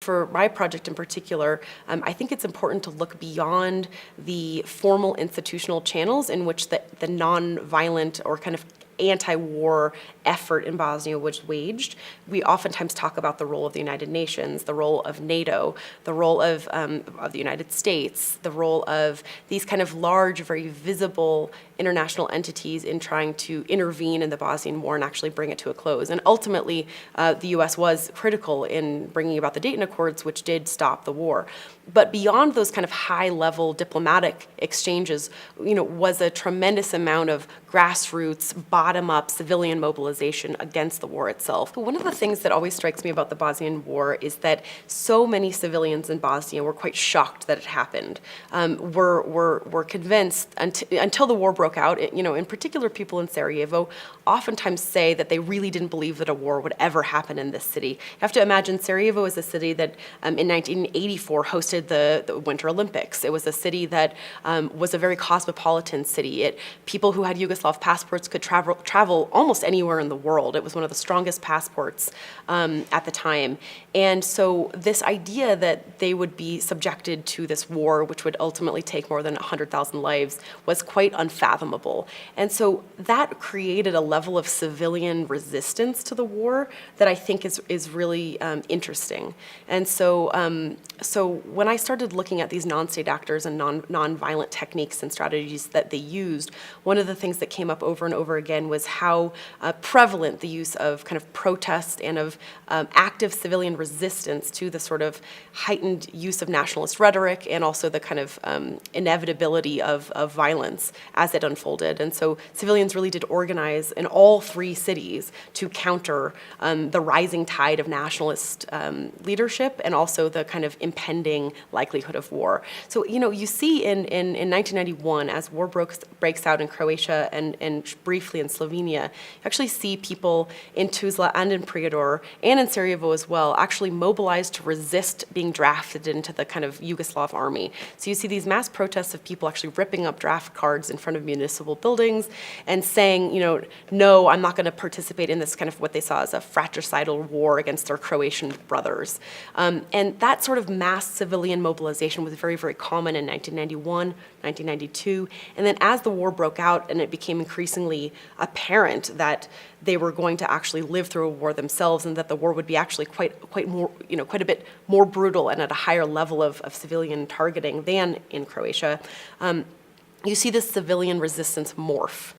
For my project in particular, I think it's important to look beyond the formal institutional channels in which the non-violent or kind of anti-war effort in Bosnia was waged. We oftentimes talk about the role of the United Nations, the role of NATO, the role of the United States, the role of these kind of large, very visible international entities in trying to intervene in the Bosnian War and actually bring it to a close. And ultimately, the U.S. was critical in bringing about the Dayton Accords, which did stop the war. But beyond those kind of high-level diplomatic exchanges, was a tremendous amount of grassroots, bottom-up civilian mobilization against the war itself. One of the things that always strikes me about the Bosnian War is that so many civilians in Bosnia were quite shocked that it happened. Were convinced until the war broke out. In particular, people in Sarajevo oftentimes say that they really didn't believe that a war would ever happen in this city. You have to imagine Sarajevo is a city that in 1984 hosted the Winter Olympics. It was a city that was a very cosmopolitan city. People who had Yugoslav passports could travel almost anywhere in the world. It was one of the strongest passports at the time. And so this idea that they would be subjected to this war, which would ultimately take more than 100,000 lives, was quite unfathomable. And so that created a level of civilian resistance to the war that I think is really interesting. And so when I started looking at these non-state actors and non-violent techniques and strategies that they used, one of the things that came up over and over again was how prevalent the use of kind of protest and of active civilian resistance to the sort of heightened use of nationalist rhetoric and also the kind of inevitability of violence as it unfolded. And so civilians really did organize in all three cities to counter the rising tide of nationalist leadership and also the kind of impending likelihood of war. So, you see in 1991, as war breaks out in Croatia and briefly in Slovenia, you actually see people in Tuzla and in Prijedor and in Sarajevo as well actually mobilized to resist being drafted into the kind of Yugoslav army. So you see these mass protests of people actually ripping up draft cards in front of municipal buildings and saying, no, I'm not going to participate in this kind of what they saw as a fratricidal war against their Croatian brothers. And that sort of mass civilian mobilization was very, very common in 1991, 1992. And then as the war broke out and it became increasingly apparent that they were going to actually live through a war themselves and that the war would be actually quite a bit more brutal and at a higher level of civilian targeting than in Croatia, you see this civilian resistance morph.